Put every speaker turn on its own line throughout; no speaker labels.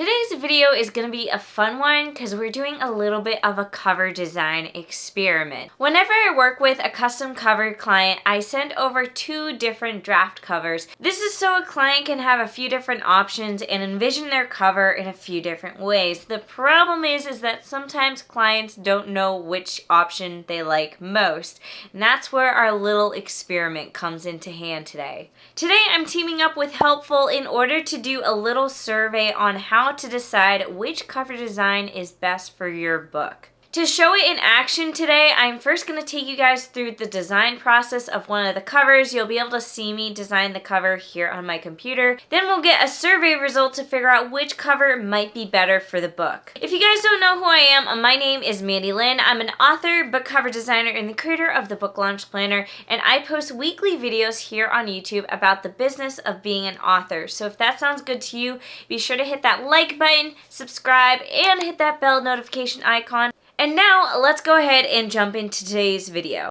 Today's video is going to be a fun one because we're doing a little bit of a cover design experiment. Whenever I work with a custom cover client, I send over 2 different draft covers. This is so a client can have a few different options and envision their cover in a few different ways. The problem is that sometimes clients don't know which option they like most, and that's where our little experiment comes into hand today. Today I'm teaming up with Helpfull in order to do a little survey on how to decide which cover design is best for your book. To show it in action today, I'm first going to take you guys through the design process of one of the covers. You'll be able to see me design the cover here on my computer. Then we'll get a survey result to figure out which cover might be better for the book. If you guys don't know who I am, my name is Mandi Lynn. I'm an author, book cover designer, and the creator of the Book Launch Planner, and I post weekly videos here on YouTube about the business of being an author. So if that sounds good to you, be sure to hit that like button, subscribe, and hit that bell notification icon. And now, let's go ahead and jump into today's video.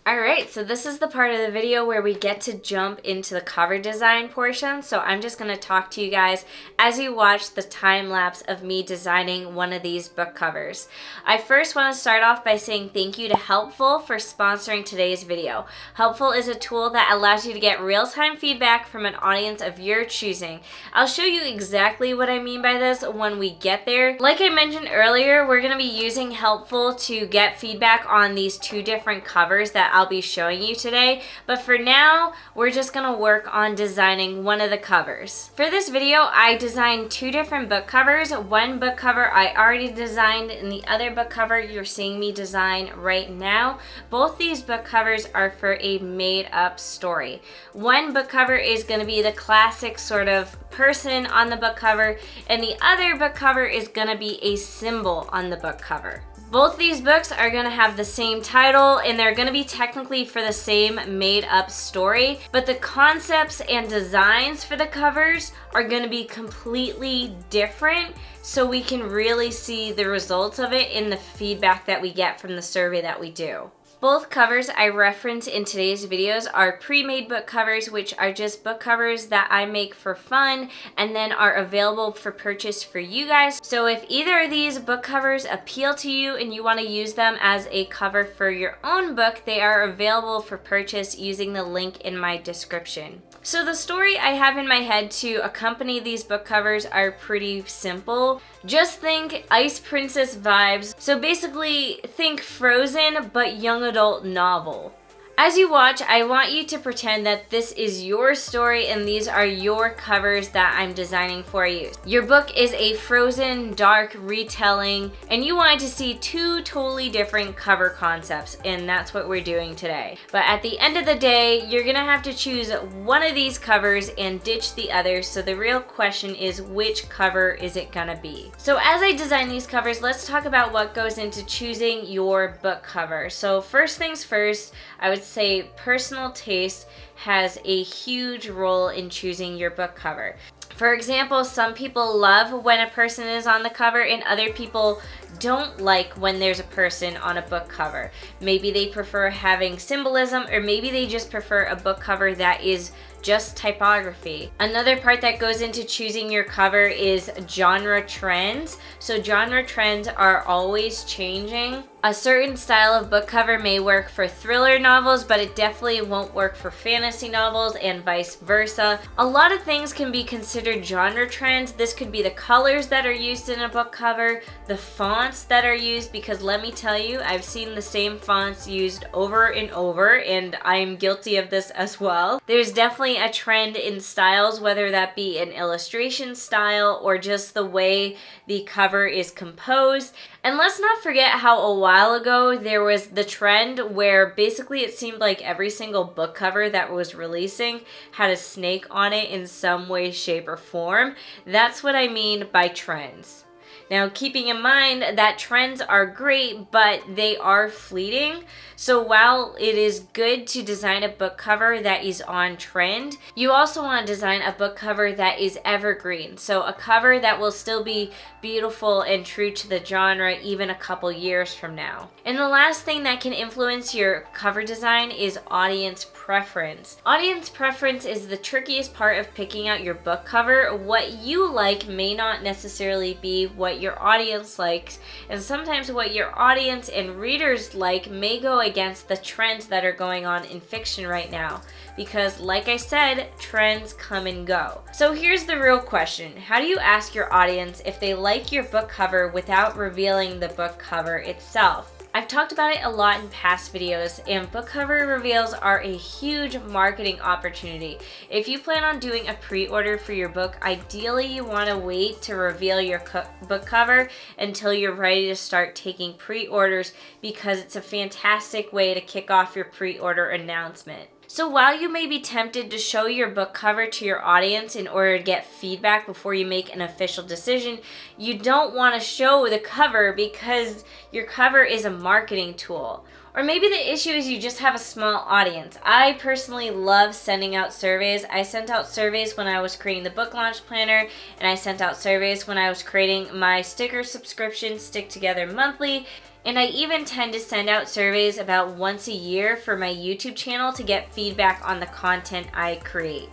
Alright, so this is the part of the video where we get to jump into the cover design portion. So I'm just going to talk to you guys as you watch the time lapse of me designing one of these book covers. I first want to start off by saying thank you to Helpfull for sponsoring today's video. Helpfull is a tool that allows you to get real-time feedback from an audience of your choosing. I'll show you exactly what I mean by this when we get there. Like I mentioned earlier, we're going to be using Helpfull to get feedback on these 2 different covers that I'll be showing you today, but for now we're just gonna work on designing one of the covers. For this video I designed 2 different book covers. One book cover I already designed and the other book cover you're seeing me design right now. Both these book covers are for a made-up story. One book cover is going to be the classic sort of person on the book cover, and the other book cover is going to be a symbol on the book cover. Both these books are going to have the same title and they're going to be technically for the same made-up story, but the concepts and designs for the covers are going to be completely different, so we can really see the results of it in the feedback that we get from the survey that we do. Both covers I reference in today's videos are pre-made book covers, which are just book covers that I make for fun and then are available for purchase for you guys. So if either of these book covers appeal to you and you want to use them as a cover for your own book, they are available for purchase using the link in my description. So the story I have in my head to accompany these book covers are pretty simple. Just think Ice Princess vibes. So basically think Frozen but young adult novel. As you watch, I want you to pretend that this is your story and these are your covers that I'm designing for you. Your book is a Frozen dark retelling and you wanted to see 2 totally different cover concepts, and that's what we're doing today. But at the end of the day, you're gonna have to choose one of these covers and ditch the other, so the real question is which cover is it gonna be? So as I design these covers, let's talk about what goes into choosing your book cover. So first things first, I would say personal taste has a huge role in choosing your book cover. For example, some people love when a person is on the cover and other people don't like when there's a person on a book cover. Maybe they prefer having symbolism, or maybe they just prefer a book cover that is just typography. Another part that goes into choosing your cover is genre trends. So genre trends are always changing. A certain style of book cover may work for thriller novels, but it definitely won't work for fantasy novels and vice versa. A lot of things can be considered genre trends. This could be the colors that are used in a book cover, the fonts that are used, because let me tell you, I've seen the same fonts used over and over, and I'm guilty of this as well. There's definitely a trend in styles, whether that be an illustration style or just the way the cover is composed. And let's not forget how a while ago there was the trend where basically it seemed like every single book cover that was releasing had a snake on it in some way, shape, or form. That's what I mean by trends. Now, keeping in mind that trends are great, but they are fleeting. So while it is good to design a book cover that is on trend, you also want to design a book cover that is evergreen. So a cover that will still be beautiful and true to the genre even a couple years from now. And the last thing that can influence your cover design is audience preference. Audience preference is the trickiest part of picking out your book cover. What you like may not necessarily be what your audience likes, and sometimes what your audience and readers like may go against the trends that are going on in fiction right now, because like I said, trends come and go. So here's the real question: how do you ask your audience if they like your book cover without revealing the book cover itself? I've talked about it a lot in past videos, and book cover reveals are a huge marketing opportunity. If you plan on doing a pre-order for your book, ideally you want to wait to reveal your book cover until you're ready to start taking pre-orders, because it's a fantastic way to kick off your pre-order announcement. So while you may be tempted to show your book cover to your audience in order to get feedback before you make an official decision, you don't want to show the cover because your cover is a marketing tool. Or maybe the issue is you just have a small audience. I personally love sending out surveys. I sent out surveys when I was creating the book launch planner, and I sent out surveys when I was creating my sticker subscription, Stick Together Monthly. And I even tend to send out surveys about once a year for my YouTube channel to get feedback on the content I create.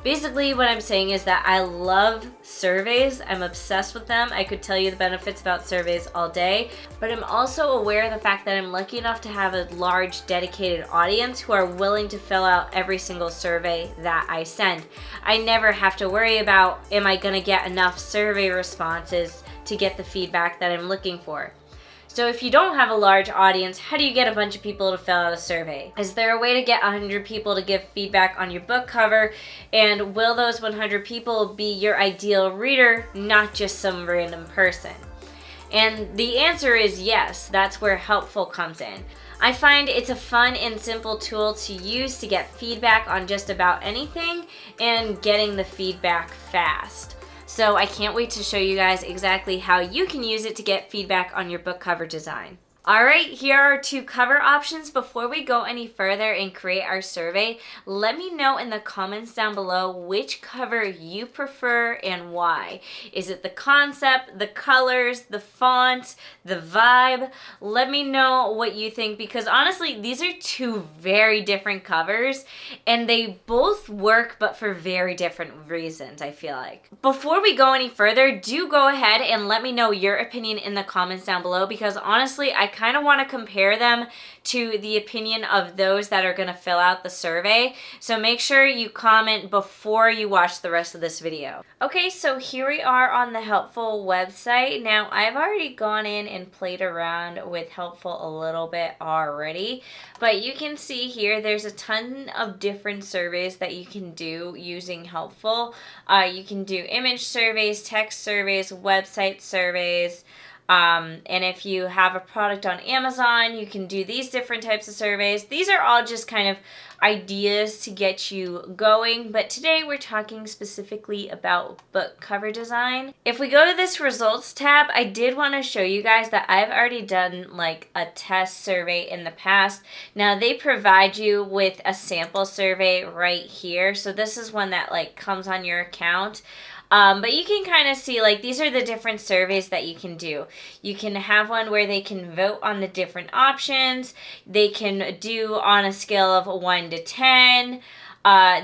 Basically, what I'm saying is that I love surveys. I'm obsessed with them. I could tell you the benefits about surveys all day, but I'm also aware of the fact that I'm lucky enough to have a large dedicated audience who are willing to fill out every single survey that I send. I never have to worry about, am I going to get enough survey responses to get the feedback that I'm looking for? So if you don't have a large audience, how do you get a bunch of people to fill out a survey? Is there a way to get 100 people to give feedback on your book cover? And will those 100 people be your ideal reader, not just some random person? And the answer is yes. That's where Helpfull comes in. I find it's a fun and simple tool to use to get feedback on just about anything, and getting the feedback fast. So I can't wait to show you guys exactly how you can use it to get feedback on your book cover design. Alright, here are 2 cover options. Before we go any further and create our survey, let me know in the comments down below which cover you prefer and why. Is it the concept, the colors, the font, the vibe? Let me know what you think, because honestly, these are 2 very different covers and they both work, but for very different reasons, I feel like. Before we go any further, do go ahead and let me know your opinion in the comments down below, because honestly, I kind of want to compare them to the opinion of those that are going to fill out the survey. So make sure you comment before you watch the rest of this video. Okay, so here we are on the Helpfull website. Now, I've already gone in and played around with Helpfull a little bit already, but you can see here there's a ton of different surveys that you can do using Helpfull. You can do image surveys, text surveys, website surveys. And if you have a product on Amazon, you can do these different types of surveys. These are all just kind of ideas to get you going, but today we're talking specifically about book cover design. If we go to this results tab, I did want to show you guys that I've already done like a test survey in the past. Now they provide you with a sample survey right here. So this is one that like comes on your account. But you can kind of see, like, these are the different surveys that you can do. You can have one where they can vote on the different options. They can do on a scale of 1 to 10.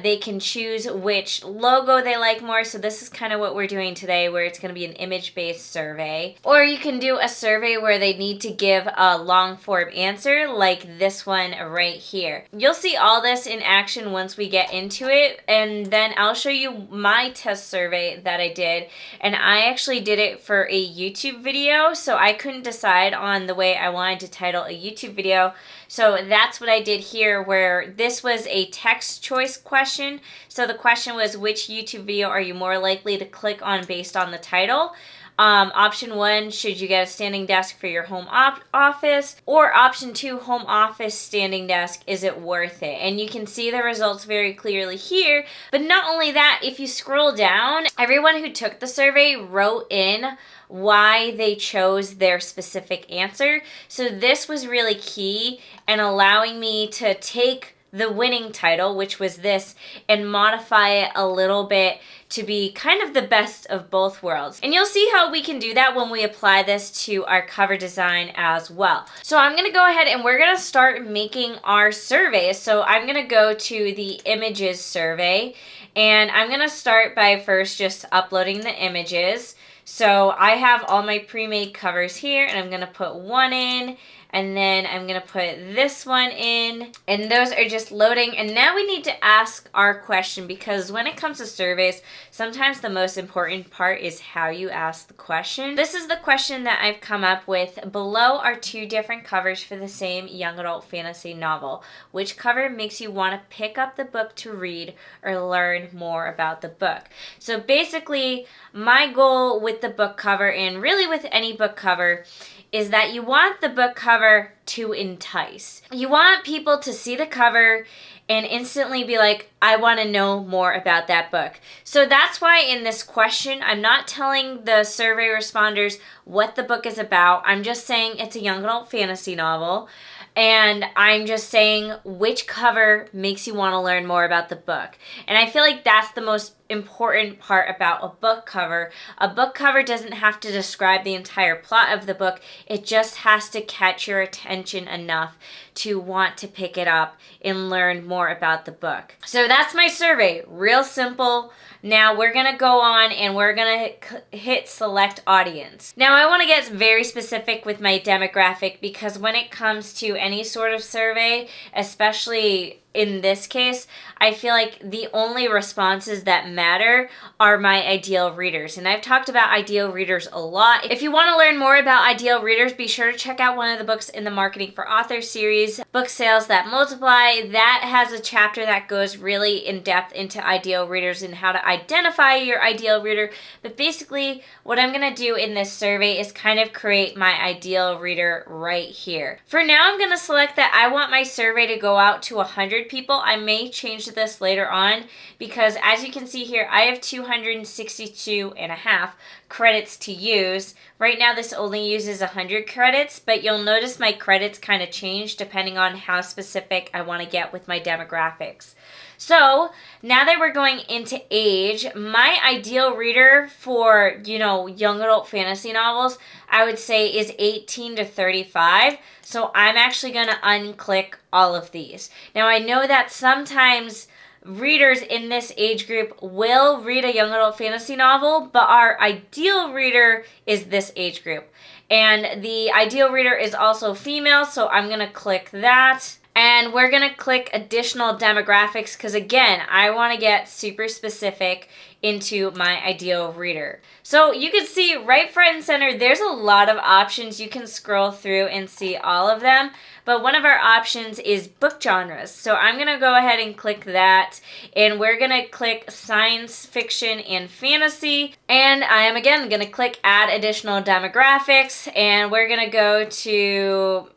They can choose which logo they like more. So this is kind of what we're doing today, where it's going to be an image-based survey. Or you can do a survey where they need to give a long-form answer, like this one right here. You'll see all this in action once we get into it, and then I'll show you my test survey that I did. And I actually did it for a YouTube video, so I couldn't decide on the way I wanted to title a YouTube video. So that's what I did here, where this was a text choice question. So the question was, which YouTube video are you more likely to click on based on the title? Option 1, should you get a standing desk for your home office? Or option 2, home office standing desk, is it worth it? And you can see the results very clearly here. But not only that, if you scroll down, everyone who took the survey wrote in why they chose their specific answer. So this was really key in allowing me to take the winning title, which was this, and modify it a little bit to be kind of the best of both worlds. And you'll see how we can do that when we apply this to our cover design as well. So I'm gonna go ahead and we're gonna start making our survey. So I'm gonna go to the images survey, and I'm gonna start by first just uploading the images. So I have all my pre-made covers here, and I'm gonna put one in, and then I'm gonna put this one in, and those are just loading. And now we need to ask our question, because when it comes to surveys, sometimes the most important part is how you ask the question. This is the question that I've come up with. Below are 2 different covers for the same young adult fantasy novel. Which cover makes you want to pick up the book to read or learn more about the book? So basically, my goal with the book cover, and really with any book cover, is that you want the book cover to entice. You want people to see the cover and instantly be like, I want to know more about that book. So that's why in this question, I'm not telling the survey responders what the book is about. I'm just saying it's a young adult fantasy novel. And I'm just saying which cover makes you want to learn more about the book. And I feel like that's the most important part about a book cover. A book cover doesn't have to describe the entire plot of the book. It just has to catch your attention enough to want to pick it up and learn more about the book. So that's my survey. Real simple. Now we're going to go on and we're going to hit select audience. Now I want to get very specific with my demographic, because when it comes to any sort of survey, especially in this case, I feel like the only responses that matter are my ideal readers. And I've talked about ideal readers a lot. If you want to learn more about ideal readers, be sure to check out one of the books in the Marketing for Authors series, Book Sales That Multiply. That has a chapter that goes really in depth into ideal readers and how to identify your ideal reader. But basically, what I'm going to do in this survey is kind of create my ideal reader right here. For now, I'm going to select that I want my survey to go out to 100 people. I may change this later on, because as you can see here, I have 262.5 credits to use. Right now this only uses 100 credits, but you'll notice my credits kind of change depending on how specific I want to get with my demographics. So now that we're going into age, my ideal reader for, young adult fantasy novels, I would say is 18 to 35. So I'm actually going to unclick all of these. Now I know that sometimes readers in this age group will read a young adult fantasy novel, but our ideal reader is this age group. And the ideal reader is also female, so I'm going to click that. And we're going to click additional demographics, because again, I want to get super specific into my ideal reader. So you can see right front and center, there's a lot of options. You can scroll through and see all of them. But one of our options is book genres. So I'm going to go ahead and click that. And we're going to click science fiction and fantasy. And I am again going to click add additional demographics. And we're going to go to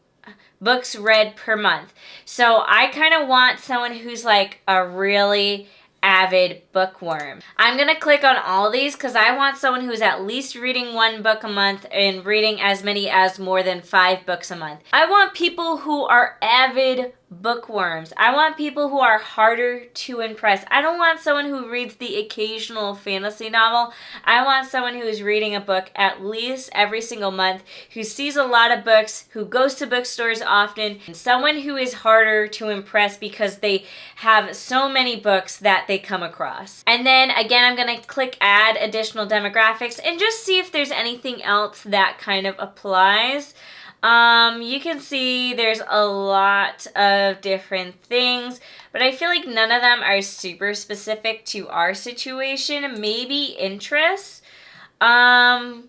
books read per month. So I kind of want someone who's like a really avid bookworm. I'm going to click on all these because I want someone who's at least reading 1 book a month and reading as many as more than 5 books a month. I want people who are avid bookworms. I want people who are harder to impress. I don't want someone who reads the occasional fantasy novel. I want someone who is reading a book at least every single month, who sees a lot of books, who goes to bookstores often, and someone who is harder to impress because they have so many books that they come across. And then again, I'm going to click add additional demographics and just see if there's anything else that kind of applies. You can see there's a lot of different things, but I feel like none of them are super specific to our situation. Maybe interests. But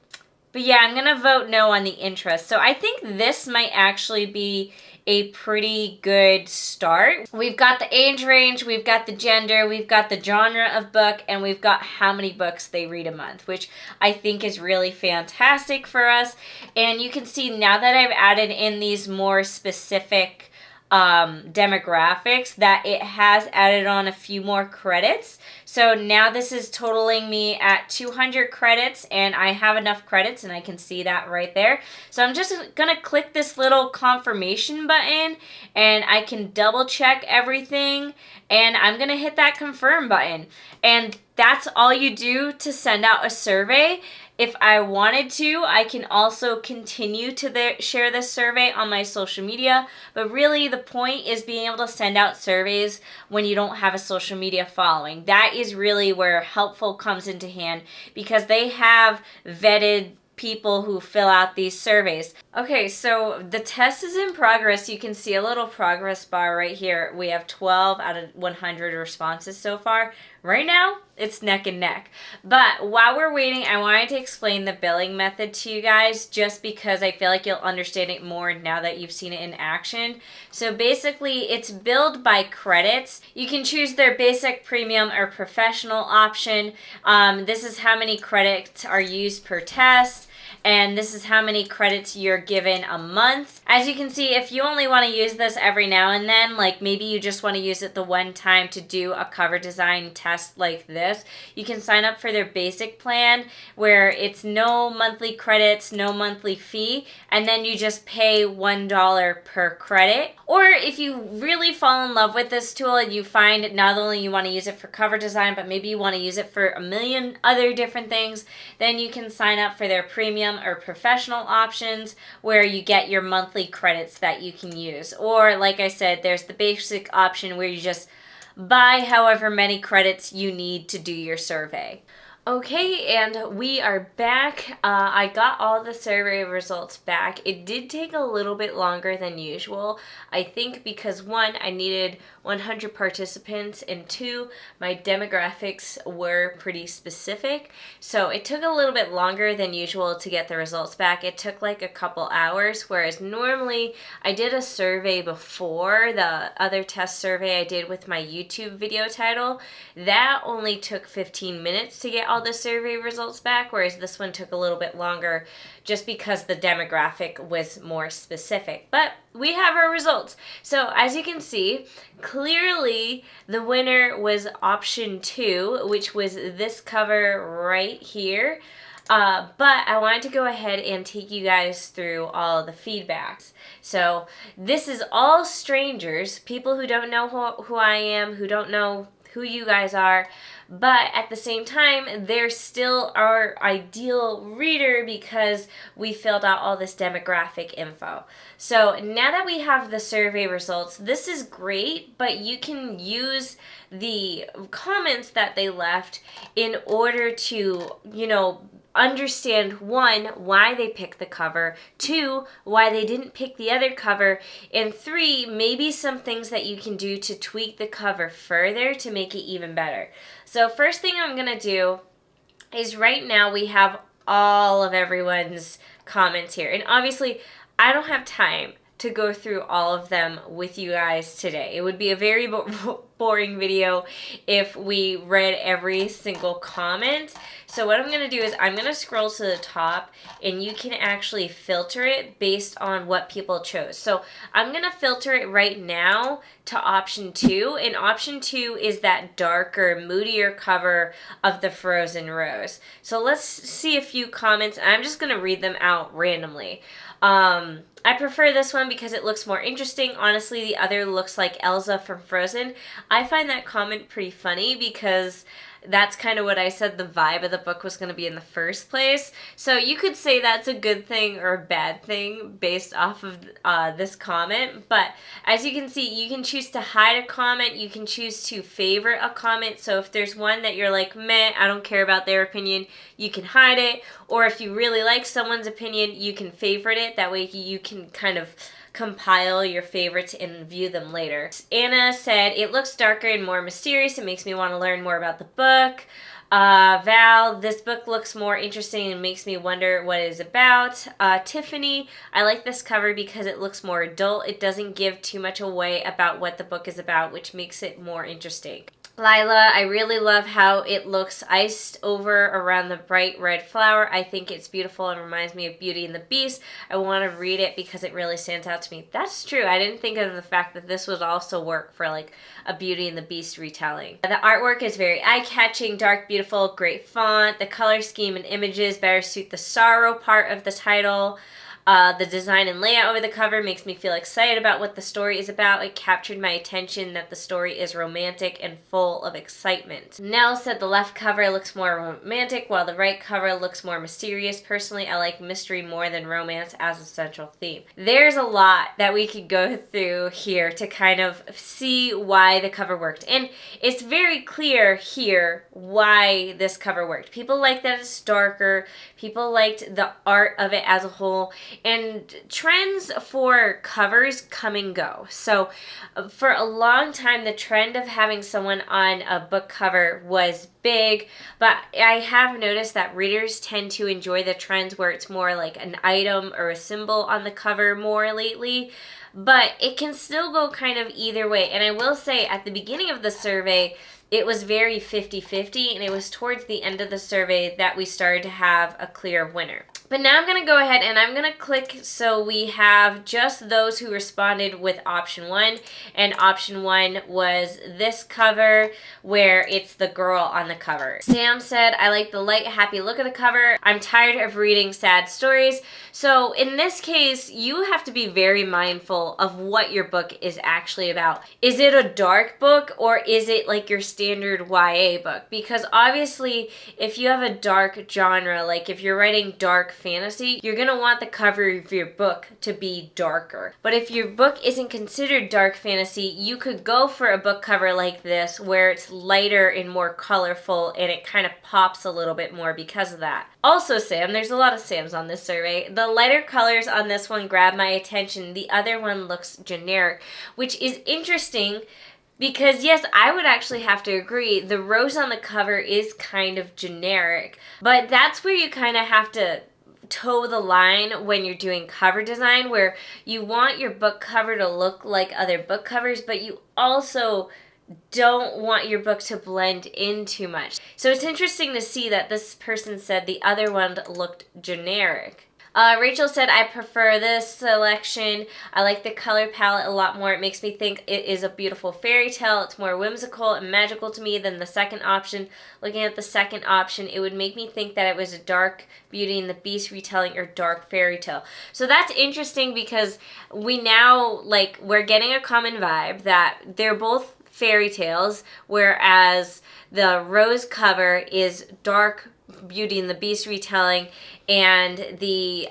yeah, I'm going to vote no on the interest. So I think this might actually be a pretty good start. We've got the age range, we've got the gender, we've got the genre of book, and we've got how many books they read a month, which I think is really fantastic for us. And you can see now that I've added in these more specific demographics that it has added on a few more credits. So now this is totaling me at 200 credits, and I have enough credits, and I can see that right there. So I'm just gonna click this little confirmation button, and I can double check everything, and I'm gonna hit that confirm button. And that's all you do to send out a survey. If I wanted to, I can also continue to share this survey on my social media, but really the point is being able to send out surveys when you don't have a social media following. That is really where Helpfull comes into hand, because they have vetted people who fill out these surveys. Okay, so the test is in progress. You can see a little progress bar right here. We have 12 out of 100 responses so far. Right now, it's neck and neck. But while we're waiting, I wanted to explain the billing method to you guys, just because I feel like you'll understand it more now that you've seen it in action. So basically, it's billed by credits. You can choose their basic, premium, or professional option. This is how many credits are used per test, and this is how many credits you're given a month. As you can see, if you only want to use this every now and then, like maybe you just want to use it the one time to do a cover design test like this, you can sign up for their basic plan, where it's no monthly credits, no monthly fee, and then you just pay $1 per credit. Or if you really fall in love with this tool and you find not only you want to use it for cover design, but maybe you want to use it for a million other different things, then you can sign up for their premium or professional options, where you get your monthly credits that you can use. Or like I said, there's the basic option where you just buy however many credits you need to do your survey. Okay, and we are back. I got all the survey results back. It did take a little bit longer than usual. I think because one, I needed 100 participants, and two, my demographics were pretty specific. So it took a little bit longer than usual to get the results back. It took like a couple hours, whereas normally I did a survey before the other test survey I did with my YouTube video title. That only took 15 minutes to get all the survey results back, whereas this one took a little bit longer just because the demographic was more specific. But we have our results. So as you can see, clearly the winner was option 2, which was this cover right here. But I wanted to go ahead and take you guys through all the feedbacks. So this is all strangers, people who don't know who I am, who don't know who you guys are, but at the same time, they're still our ideal reader because we filled out all this demographic info. So now that we have the survey results, this is great, but you can use the comments that they left in order to, understand, one, why they picked the cover, two, why they didn't pick the other cover, and three, maybe some things that you can do to tweak the cover further to make it even better. So first thing I'm going to do is right now we have all of everyone's comments here. And obviously, I don't have time to go through all of them with you guys today. It would be a very boring video if we read every single comment. So what I'm going to do is I'm going to scroll to the top, and you can actually filter it based on what people chose. So I'm going to filter it right now to option 2, and option 2 is that darker, moodier cover of the Frozen Rose. So let's see a few comments. I'm just going to read them out randomly. I prefer this one because it looks more interesting. Honestly, the other looks like Elsa from Frozen. I find that comment pretty funny because that's kind of what I said the vibe of the book was going to be in the first place. So you could say that's a good thing or a bad thing based off of this comment. But as you can see, you can choose to hide a comment. You can choose to favorite a comment. So if there's one that you're like, meh, I don't care about their opinion, you can hide it. Or if you really like someone's opinion, you can favorite it. That way you can kind of compile your favorites and view them later. Anna said, it looks darker and more mysterious. It makes me want to learn more about the book. Val, this book looks more interesting and makes me wonder what it is about. Tiffany, I like this cover because it looks more adult. It doesn't give too much away about what the book is about, which makes it more interesting. Lila, I really love how it looks iced over around the bright red flower. I think it's beautiful and reminds me of Beauty and the Beast. I want to read it because it really stands out to me. That's true. I didn't think of the fact that this would also work for like a Beauty and the Beast retelling. The artwork is very eye-catching, dark, beautiful, great font. The color scheme and images better suit the sorrow part of the title. The design and layout over the cover makes me feel excited about what the story is about. It captured my attention that the story is romantic and full of excitement. Nell said the left cover looks more romantic while the right cover looks more mysterious. Personally, I like mystery more than romance as a central theme. There's a lot that we could go through here to kind of see why the cover worked. And it's very clear here why this cover worked. People like that it's darker. People liked the art of it as a whole. And trends for covers come and go. So for a long time, the trend of having someone on a book cover was big, but I have noticed that readers tend to enjoy the trends where it's more like an item or a symbol on the cover more lately. But it can still go kind of either way. And I will say at the beginning of the survey, it was very 50-50, and it was towards the end of the survey that we started to have a clear winner. But now I'm going to go ahead and I'm going to click so we have just those who responded with option 1. And option 1 was this cover where it's the girl on the cover. Sam said, I like the light, happy look of the cover. I'm tired of reading sad stories. So in this case, you have to be very mindful of what your book is actually about. Is it a dark book or is it like your standard YA book? Because obviously, if you have a dark genre, like if you're writing dark fantasy, you're going to want the cover of your book to be darker. But if your book isn't considered dark fantasy, you could go for a book cover like this where it's lighter and more colorful and it kind of pops a little bit more because of that. Also, Sam, there's a lot of Sams on this survey. The lighter colors on this one grab my attention. The other one looks generic, which is interesting because, yes, I would actually have to agree. The rose on the cover is kind of generic, but that's where you kind of have to toe the line when you're doing cover design, where you want your book cover to look like other book covers, but you also don't want your book to blend in too much. So it's interesting to see that this person said the other one looked generic. Rachel said, I prefer this selection. I like the color palette a lot more. It makes me think it is a beautiful fairy tale. It's more whimsical and magical to me than the second option. Looking at the second option, it would make me think that it was a dark Beauty and the Beast retelling or dark fairy tale. So that's interesting because we now, like, we're getting a common vibe that they're both fairy tales, whereas the rose cover is dark Beauty and the Beast retelling, and the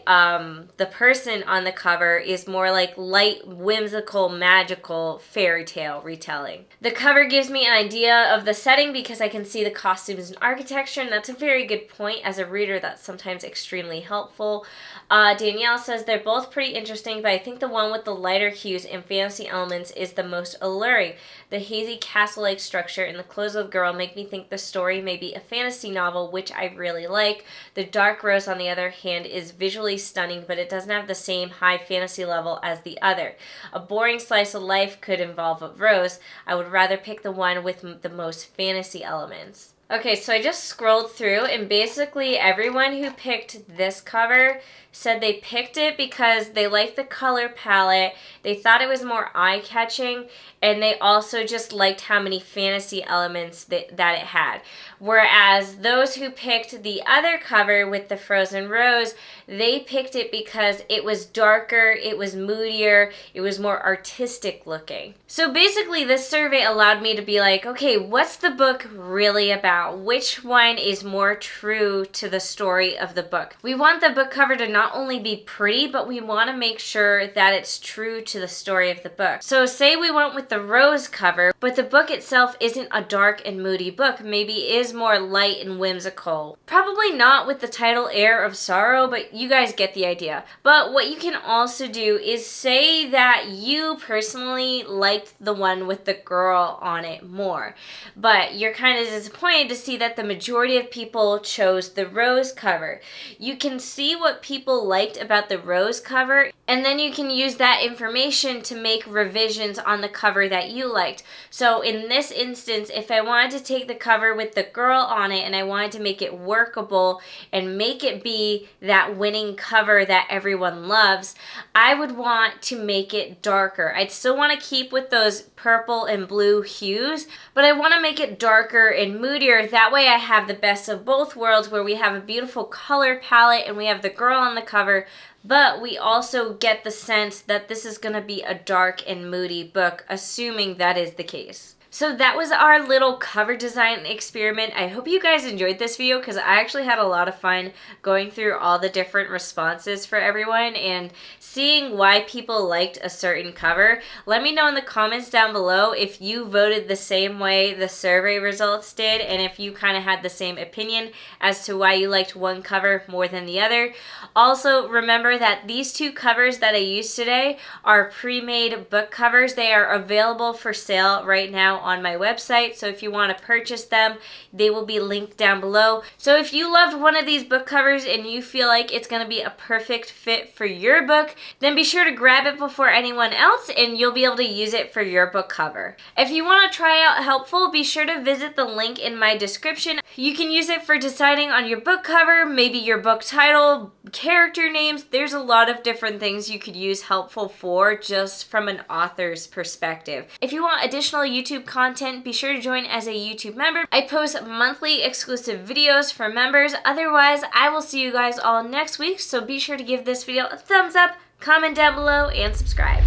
person on the cover is more like light, whimsical, magical fairy tale retelling. The cover gives me an idea of the setting because I can see the costumes and architecture, and that's a very good point. As a reader, that's sometimes extremely helpful. Danielle says they're both pretty interesting, but I think the one with the lighter hues and fantasy elements is the most alluring. The hazy castle-like structure and the clothes of the girl make me think the story may be a fantasy novel, which I really like. The dark rose, on the other hand, is visually stunning, but it doesn't have the same high fantasy level as the other. A boring slice of life could involve a rose. I would rather pick the one with the most fantasy elements. Okay, so I just scrolled through, and basically everyone who picked this cover said they picked it because they liked the color palette, they thought it was more eye-catching, and they also just liked how many fantasy elements that it had. Whereas those who picked the other cover with the frozen rose, they picked it because it was darker, it was moodier, it was more artistic looking. So basically this survey allowed me to be like, okay, what's the book really about? Which one is more true to the story of the book? We want the book cover to not only be pretty, but we want to make sure that it's true to the story of the book. So say we went with the rose cover, but the book itself isn't a dark and moody book. Maybe it is more light and whimsical. Probably not with the title Air of Sorrow, but you guys get the idea. But what you can also do is say that you personally liked the one with the girl on it more, but you're kind of disappointed disappointed to see that the majority of people chose the rose cover. You can see what people liked about the rose cover, and then you can use that information to make revisions on the cover that you liked. So in this instance, if I wanted to take the cover with the girl on it and I wanted to make it workable and make it be that winning cover that everyone loves, I would want to make it darker. I'd still want to keep with those purple and blue hues, but I want to make it darker and moodier. That way I have the best of both worlds, where we have a beautiful color palette and we have the girl on the cover, but we also get the sense that this is going to be a dark and moody book, assuming that is the case. So that was our little cover design experiment. I hope you guys enjoyed this video, because I actually had a lot of fun going through all the different responses for everyone and seeing why people liked a certain cover. Let me know in the comments down below if you voted the same way the survey results did, and if you kind of had the same opinion as to why you liked one cover more than the other. Also, remember that these two covers that I used today are pre-made book covers. They are available for sale right now on my website, so if you want to purchase them, they will be linked down below. So if you loved one of these book covers and you feel like it's going to be a perfect fit for your book, then be sure to grab it before anyone else and you'll be able to use it for your book cover. If you want to try out Helpfull, be sure to visit the link in my description. You can use it for deciding on your book cover, maybe your book title, character names. There's a lot of different things you could use Helpfull for, just from an author's perspective. If you want additional YouTube content, be sure to join as a YouTube member. I post monthly exclusive videos for members. Otherwise, I will see you guys all next week, so be sure to give this video a thumbs up, comment down below, and subscribe.